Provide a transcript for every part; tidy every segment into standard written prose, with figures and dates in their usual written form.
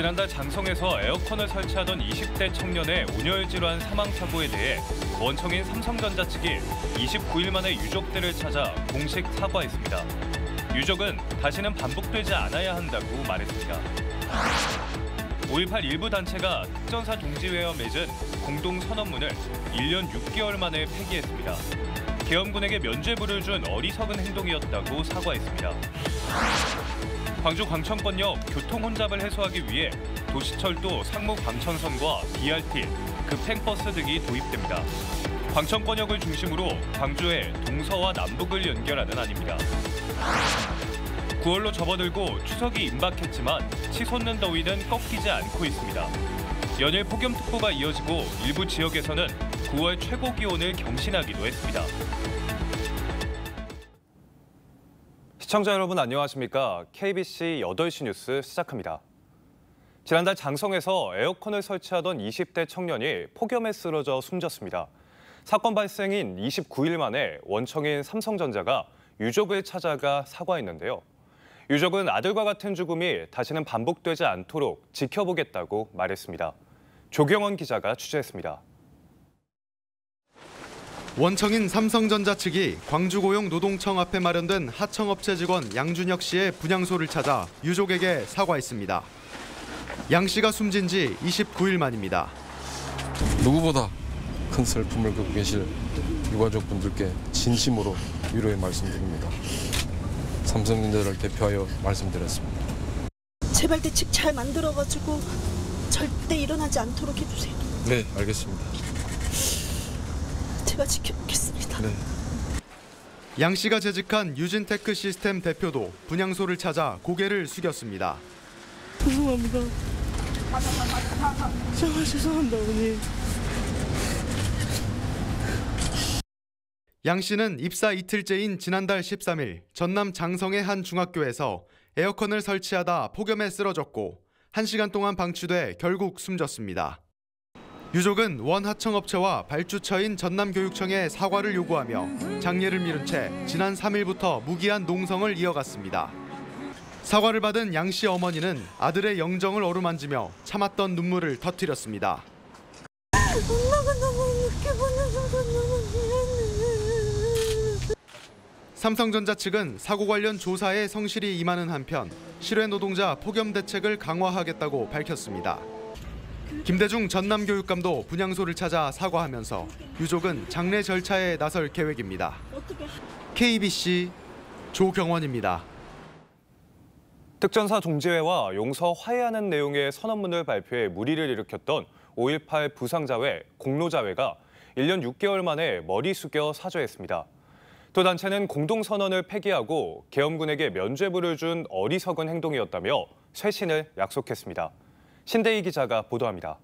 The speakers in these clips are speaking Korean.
지난달 장성에서 에어컨을 설치하던 20대 청년의 온열 질환 사망 사고에 대해 원청인 삼성전자 측이 29일 만에 유족들을 찾아 공식 사과했습니다. 유족은 다시는 반복되지 않아야 한다고 말했습니다. 5.18 일부 단체가 특전사 동지회와 맺은 공동 선언문을 1년 6개월 만에 폐기했습니다. 계엄군에게 면죄부를 준 어리석은 행동이었다고 사과했습니다. 광주 광천권역 교통 혼잡을 해소하기 위해 도시철도 상무 광천선과 BRT, 급행버스 등이 도입됩니다. 광천권역을 중심으로 광주의 동서와 남북을 연결하는 안입니다. 9월로 접어들고 추석이 임박했지만 치솟는 더위는 꺾이지 않고 있습니다. 연일 폭염특보가 이어지고 일부 지역에서는 9월 최고 기온을 경신하기도 했습니다. 시청자 여러분 안녕하십니까? KBC 8시 뉴스 시작합니다. 지난달 장성에서 에어컨을 설치하던 20대 청년이 폭염에 쓰러져 숨졌습니다. 사건 발생인 29일 만에 원청인 삼성전자가 유족을 찾아가 사과했는데요. 유족은 아들과 같은 죽음이 다시는 반복되지 않도록 지켜보겠다고 말했습니다. 조경원 기자가 취재했습니다. 원청인 삼성전자 측이 광주고용노동청 앞에 마련된 하청업체 직원 양준혁 씨의 분향소를 찾아 유족에게 사과했습니다. 양 씨가 숨진 지 29일 만입니다. 누구보다 큰 슬픔을 겪고 계실 유가족분들께 진심으로 위로의 말씀드립니다. 삼성전자를 대표하여 말씀드렸습니다. 재발 대책 잘 만들어가지고 절대 일어나지 않도록 해주세요. 네, 알겠습니다. 제가 지켜보겠습니다. 네. 양 씨가 재직한 유진테크 시스템 대표도 분향소를 찾아 고개를 숙였습니다. 죄송합니다. 정말 죄송합니다, 어머니. 양 씨는 입사 이틀째인 지난달 13일 전남 장성의 한 중학교에서 에어컨을 설치하다 폭염에 쓰러졌고 1시간 동안 방치돼 결국 숨졌습니다. 유족은 원 하청업체와 발주처인 전남교육청에 사과를 요구하며 장례를 미룬 채 지난 3일부터 무기한 농성을 이어갔습니다. 사과를 받은 양 씨 어머니는 아들의 영정을 어루만지며 참았던 눈물을 터뜨렸습니다. 엄마가 너무 늦게 보내줘서 너무 미안해. 삼성전자 측은 사고 관련 조사에 성실히 임하는 한편 실외 노동자 폭염 대책을 강화하겠다고 밝혔습니다. 김대중 전남교육감도 분향소를 찾아 사과하면서 유족은 장례 절차에 나설 계획입니다. KBC 조경원입니다. 특전사 동지회와 용서 화해하는 내용의 선언문을 발표해 물의를 일으켰던 5.18 부상자회, 공로자회가 1년 6개월 만에 머리 숙여 사죄했습니다. 두 단체는 공동선언을 폐기하고 계엄군에게 면죄부를 준 어리석은 행동이었다며 쇄신을 약속했습니다. 신대희 기자가 보도합니다.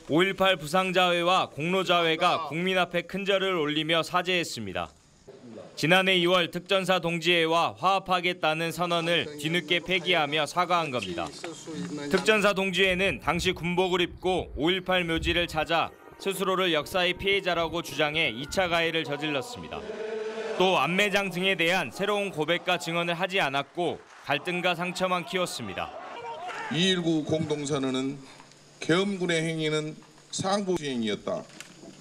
5.18 부상자회와 공로자회가 국민 앞에 큰 절을 올리며 사죄했습니다. 지난해 2월 특전사 동지회와 화합하겠다는 선언을 뒤늦게 폐기하며 사과한 겁니다. 특전사 동지회는 당시 군복을 입고 5.18 묘지를 찾아 스스로를 역사의 피해자라고 주장해 2차 가해를 저질렀습니다. 또 안매장 등에 대한 새로운 고백과 증언을 하지 않았고 갈등과 상처만 키웠습니다. 2.19 공동선언은 계엄군의 행위는 상부주행이었다.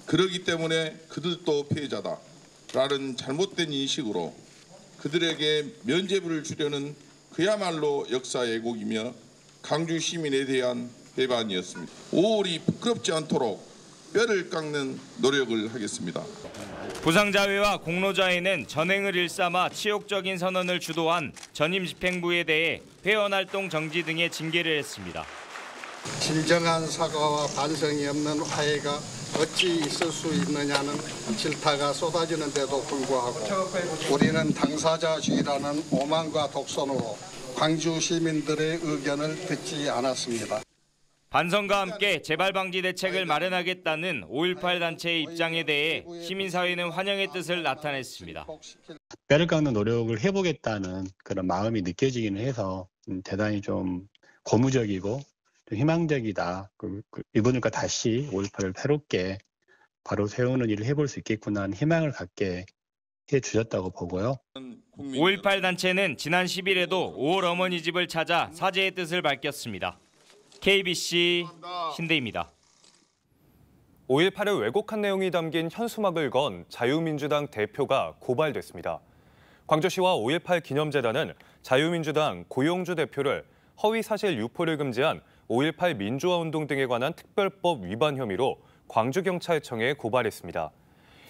그러기 때문에 그들도 피해자다. 라는 잘못된 인식으로 그들에게 면죄부를 주려는 그야말로 역사 왜곡이며 광주 시민에 대한 배반이었습니다. 5월이 부끄럽지 않도록 뼈를 깎는 노력을 하겠습니다. 부상자회와 공로자회는 전행을 일삼아 치욕적인 선언을 주도한 전임집행부에 대해 회원활동 정지 등의 징계를 했습니다. 진정한 사과와 반성이 없는 화해가 어찌 있을 수 있느냐는 질타가 쏟아지는데도 불구하고 우리는 당사자주의라는 오만과 독선으로 광주 시민들의 의견을 듣지 않았습니다. 반성과 함께 재발 방지 대책을 마련하겠다는 5.18 단체의 입장에 대해 시민사회는 환영의 뜻을 나타냈습니다. 뼈를 깎는 노력을 해보겠다는 그런 마음이 느껴지기는 해서 대단히 좀 고무적이고 좀 희망적이다. 이번과 다시 5.18을 새롭게 바로 세우는 일을 해볼 수 있겠구나 하는 희망을 갖게 해주셨다고 보고요. 5.18 단체는 지난 10일에도 5월 어머니 집을 찾아 사죄의 뜻을 밝혔습니다. KBC 신대입니다. 5.18을 왜곡한 내용이 담긴 현수막을 건 자유민주당 대표가 고발됐습니다. 광주시와 5.18 기념재단은 자유민주당 고용주 대표를 허위사실 유포를 금지한 5.18 민주화운동 등에 관한 특별법 위반 혐의로 광주경찰청에 고발했습니다.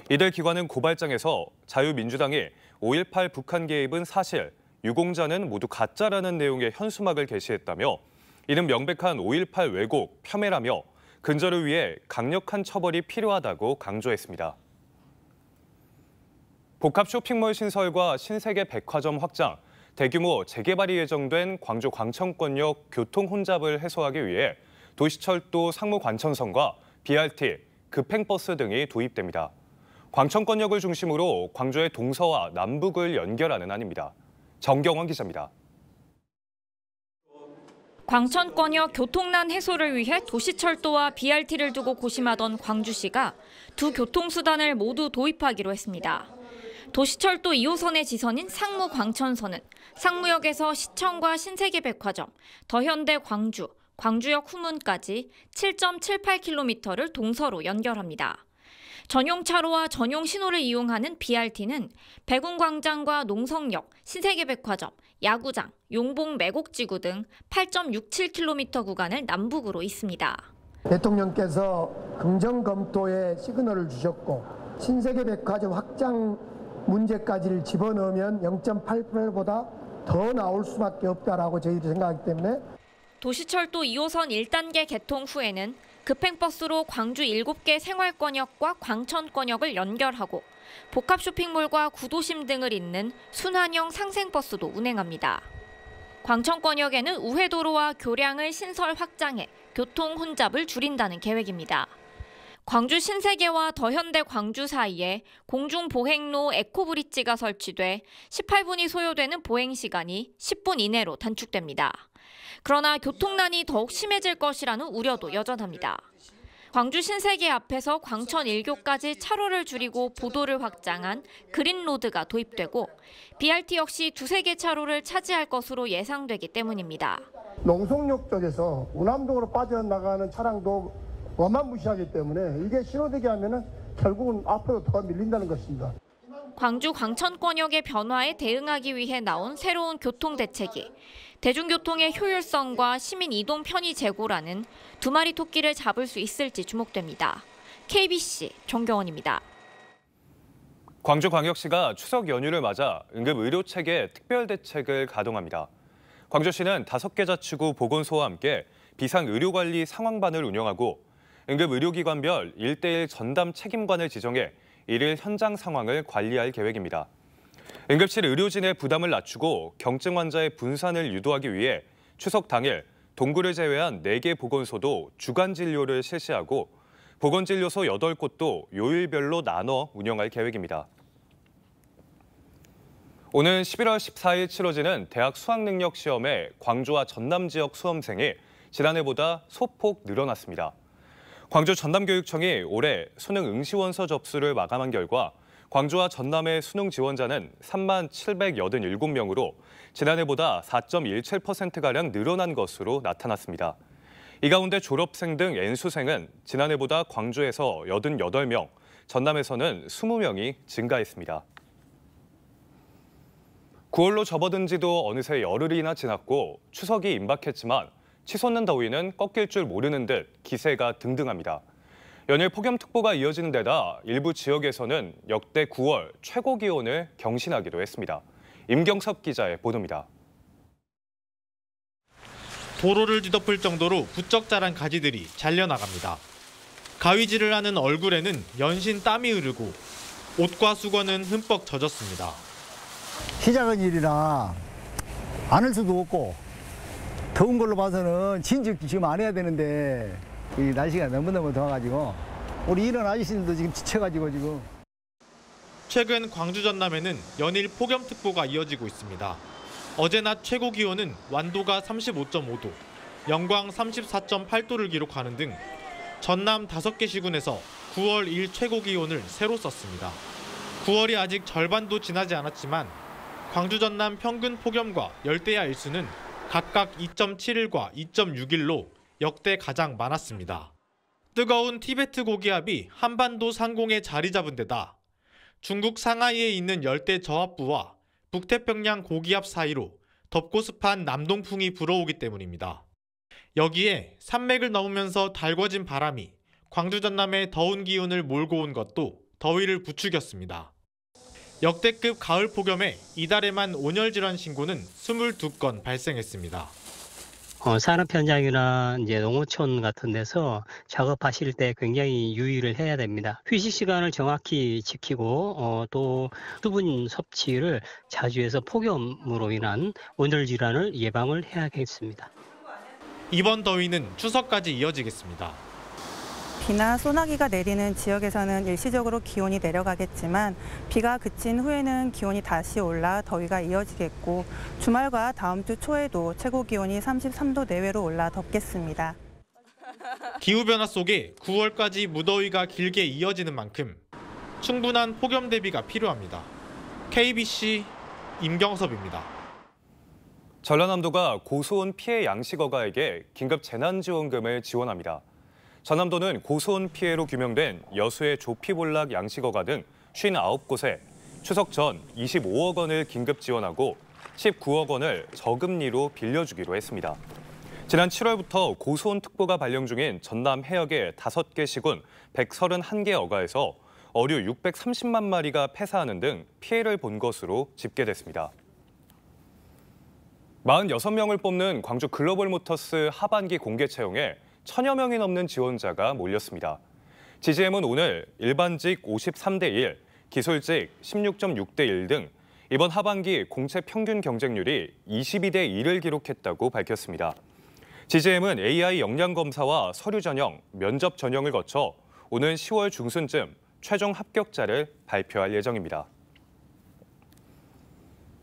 이들 기관은 고발장에서 자유민주당이 5.18 북한 개입은 사실, 유공자는 모두 가짜라는 내용의 현수막을 게시했다며 이는 명백한 5.18 왜곡, 폄훼라며 근절을 위해 강력한 처벌이 필요하다고 강조했습니다. 복합 쇼핑몰 신설과 신세계 백화점 확장, 대규모 재개발이 예정된 광주 광천권역 교통 혼잡을 해소하기 위해 도시철도 상무관천선과 BRT, 급행버스 등이 도입됩니다. 광천권역을 중심으로 광주의 동서와 남북을 연결하는 안입니다. 정경원 기자입니다. 광천권역 교통난 해소를 위해 도시철도와 BRT를 두고 고심하던 광주시가 두 교통수단을 모두 도입하기로 했습니다. 도시철도 2호선의 지선인 상무 광천선은 상무역에서 시청과 신세계백화점, 더현대 광주, 광주역 후문까지 7.78km를 동서로 연결합니다. 전용 차로와 전용 신호를 이용하는 BRT는 백운광장과 농성역, 신세계백화점, 야구장, 용봉 매곡지구 등 8.67km 구간을 남북으로 잇습니다. 대통령께서 긍정 검토의 시그널을 주셨고 신세계백화점 확장 문제까지를 집어넣으면 0.88보다 더 나올 수밖에 없다라고 저희들이 생각하기 때문에 도시철도 2호선 1단계 개통 후에는 급행버스로 광주 7개 생활권역과 광천권역을 연결하고 복합 쇼핑몰과 구도심 등을 잇는 순환형 상생버스도 운행합니다. 광천권역에는 우회도로와 교량을 신설 확장해 교통 혼잡을 줄인다는 계획입니다. 광주 신세계와 더현대 광주 사이에 공중보행로 에코브릿지가 설치돼 18분이 소요되는 보행 시간이 10분 이내로 단축됩니다. 그러나 교통난이 더욱 심해질 것이라는 우려도 여전합니다. 광주 신세계 앞에서 광천 1교까지 차로를 줄이고 보도를 확장한 그린로드가 도입되고 BRT 역시 2-3개 차로를 차지할 것으로 예상되기 때문입니다. 농성역 쪽에서 운암동으로 빠져나가는 차량도 어마무시하기 때문에 이게 신호되게 하면은 결국은 앞으로 더 밀린다는 것입니다. 광주 광천권역의 변화에 대응하기 위해 나온 새로운 교통대책이 대중교통의 효율성과 시민 이동 편의 제고라는 두 마리 토끼를 잡을 수 있을지 주목됩니다. KBC 정경원입니다. 광주광역시가 추석 연휴를 맞아 응급의료체계 특별대책을 가동합니다. 광주시는 5개 자치구 보건소와 함께 비상의료관리 상황반을 운영하고 응급의료기관별 1:1 전담 책임관을 지정해 이를 현장 상황을 관리할 계획입니다. 응급실 의료진의 부담을 낮추고 경증 환자의 분산을 유도하기 위해 추석 당일 동구를 제외한 4개 보건소도 주간 진료를 실시하고 보건진료소 8곳도 요일별로 나눠 운영할 계획입니다. 오는 11월 14일 치러지는 대학 수학능력 시험에 광주와 전남 지역 수험생이 지난해보다 소폭 늘어났습니다. 광주 전남교육청이 올해 수능 응시원서 접수를 마감한 결과 광주와 전남의 수능 지원자는 37,787명으로 지난해보다 4.17%가량 늘어난 것으로 나타났습니다. 이 가운데 졸업생 등 N수생은 지난해보다 광주에서 88명, 전남에서는 20명이 증가했습니다. 9월로 접어든 지도 어느새 열흘이나 지났고 추석이 임박했지만 치솟는 더위는 꺾일 줄 모르는 듯 기세가 등등합니다. 연일 폭염특보가 이어지는 데다 일부 지역에서는 역대 9월 최고 기온을 경신하기도 했습니다. 임경섭 기자의 보도입니다. 도로를 뒤덮을 정도로 부쩍 자란 가지들이 잘려나갑니다. 가위질을 하는 얼굴에는 연신 땀이 흐르고 옷과 수건은 흠뻑 젖었습니다. 시작한 일이라 안 할 수도 없고 더운 걸로 봐서는 진즉 지금 안 해야 되는데 이 날씨가 너무너무 더워가지고 우리 이런 아저씨들도 지금 지쳐가지고 지금. 최근 광주 전남에는 연일 폭염특보가 이어지고 있습니다. 어제 낮 최고 기온은 완도가 35.5도, 영광 34.8도를 기록하는 등 전남 5개 시군에서 9월 1 최고 기온을 새로 썼습니다. 9월이 아직 절반도 지나지 않았지만 광주 전남 평균 폭염과 열대야 일수는 각각 2.71과 2.61로 역대 가장 많았습니다. 뜨거운 티베트 고기압이 한반도 상공에 자리 잡은 데다 중국 상하이에 있는 열대 저압부와 북태평양 고기압 사이로 덥고 습한 남동풍이 불어오기 때문입니다. 여기에 산맥을 넘으면서 달궈진 바람이 광주 전남의 더운 기온을 몰고 온 것도 더위를 부추겼습니다. 역대급 가을 폭염에 이달에만 온열 질환 신고는 22건 발생했습니다. 산업 현장이나 이제 농어촌 같은 데서 작업하실 때 굉장히 유의를 해야 됩니다. 휴식 시간을 정확히 지키고 또 수분 섭취를 자주 해서 폭염으로 인한 온열 질환을 예방을 해야겠습니다. 이번 더위는 추석까지 이어지겠습니다. 비나 소나기가 내리는 지역에서는 일시적으로 기온이 내려가겠지만 비가 그친 후에는 기온이 다시 올라 더위가 이어지겠고 주말과 다음 주 초에도 최고 기온이 33도 내외로 올라 덥겠습니다. 기후변화 속에 9월까지 무더위가 길게 이어지는 만큼 충분한 폭염 대비가 필요합니다. KBC 임경섭입니다. 전라남도가 고수온 피해 양식어가에게 긴급 재난지원금을 지원합니다. 전남도는 고수온 피해로 규명된 여수의 조피볼락 양식어가 등 59곳에 추석 전 25억 원을 긴급 지원하고 19억 원을 저금리로 빌려주기로 했습니다. 지난 7월부터 고수온 특보가 발령 중인 전남 해역의 5개 시군 131개 어가에서 어류 630만 마리가 폐사하는 등 피해를 본 것으로 집계됐습니다. 46명을 뽑는 광주 글로벌모터스 하반기 공개 채용에 1000여 명이 넘는 지원자가 몰렸습니다. GGM은 오늘 일반직 53대 1, 기술직 16.6대 1 등 이번 하반기 공채 평균 경쟁률이 22대 1을 기록했다고 밝혔습니다. GGM은 AI 역량 검사와 서류 전형, 면접 전형을 거쳐 오는 10월 중순쯤 최종 합격자를 발표할 예정입니다.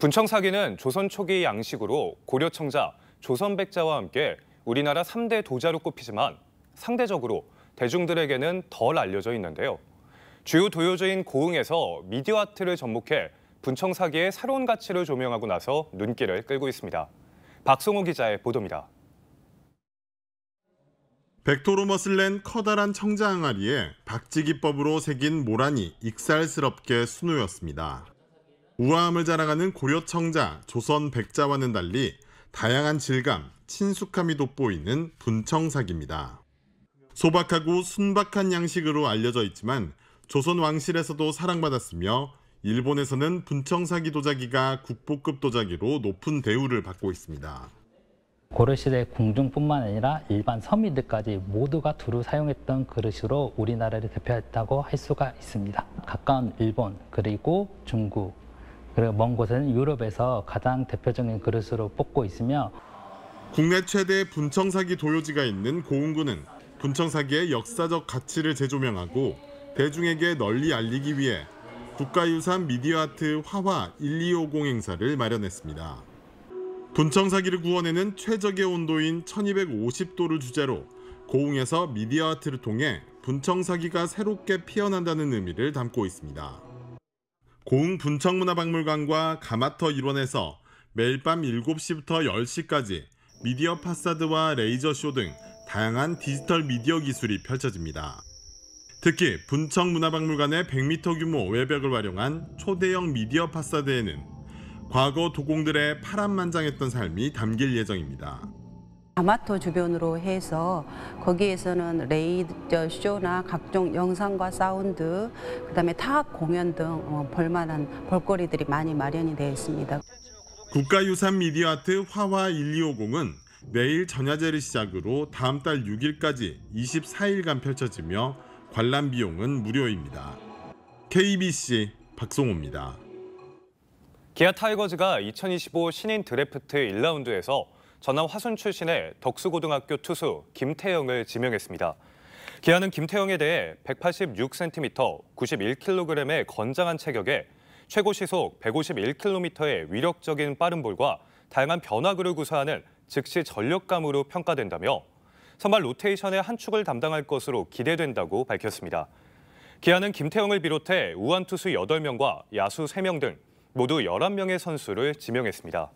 분청사기는 조선 초기 양식으로 고려청자, 조선백자와 함께 우리나라 3대 도자로 꼽히지만 상대적으로 대중들에게는 덜 알려져 있는데요. 주요 도요지인 고흥에서 미디어 아트를 접목해 분청사기의 새로운 가치를 조명하고 나서 눈길을 끌고 있습니다. 박송호 기자의 보도입니다. 벡토로머스를 낸 커다란 청자 항아리에 박지기법으로 새긴 모란이 익살스럽게 수놓였습니다. 우아함을 자랑하는 고려청자, 조선백자와는 달리 다양한 질감, 친숙함이 돋보이는 분청사기입니다. 소박하고 순박한 양식으로 알려져 있지만 조선 왕실에서도 사랑받았으며 일본에서는 분청사기 도자기가 국보급 도자기로 높은 대우를 받고 있습니다. 고려시대 궁중뿐만 아니라 일반 서민들까지 모두가 두루 사용했던 그릇으로 우리나라를 대표했다고 할 수가 있습니다. 가까운 일본, 그리고 중국, 그리고 먼 곳에는 유럽에서 가장 대표적인 그릇으로 뽑고 있으며 국내 최대 분청사기 도요지가 있는 고흥군은 분청사기의 역사적 가치를 재조명하고 대중에게 널리 알리기 위해 국가유산 미디어아트 화화 1250 행사를 마련했습니다. 분청사기를 구워내는 최적의 온도인 1250도를 주제로 고흥에서 미디어아트를 통해 분청사기가 새롭게 피어난다는 의미를 담고 있습니다. 고흥 분청문화박물관과 가마터 일원에서 매일 밤 7시부터 10시까지 미디어 파사드와 레이저쇼 등 다양한 디지털 미디어 기술이 펼쳐집니다. 특히 분청문화박물관의 100m 규모 외벽을 활용한 초대형 미디어 파사드에는 과거 도공들의 파란만장했던 삶이 담길 예정입니다. 가마터 주변으로 해서 거기에서는 레이저 쇼나 각종 영상과 사운드, 그다음에 타악 공연 등 볼만한 볼거리들이 많이 마련이 되어 있습니다. 국가유산 미디어아트 화화 1250은 내일 전야제를 시작으로 다음 달 6일까지 24일간 펼쳐지며 관람 비용은 무료입니다. KBC 박송호입니다. 기아 타이거즈가 2025 신인 드래프트 1라운드에서 전남 화순 출신의 덕수고등학교 투수 김태형을 지명했습니다. 기아는 김태형에 대해 186cm, 91kg의 건장한 체격에 최고 시속 151km의 위력적인 빠른 볼과 다양한 변화구를 구사하는 즉시 전력감으로 평가된다며 선발 로테이션의 한 축을 담당할 것으로 기대된다고 밝혔습니다. 기아는 김태형을 비롯해 우완 투수 8명과 야수 3명 등 모두 11명의 선수를 지명했습니다.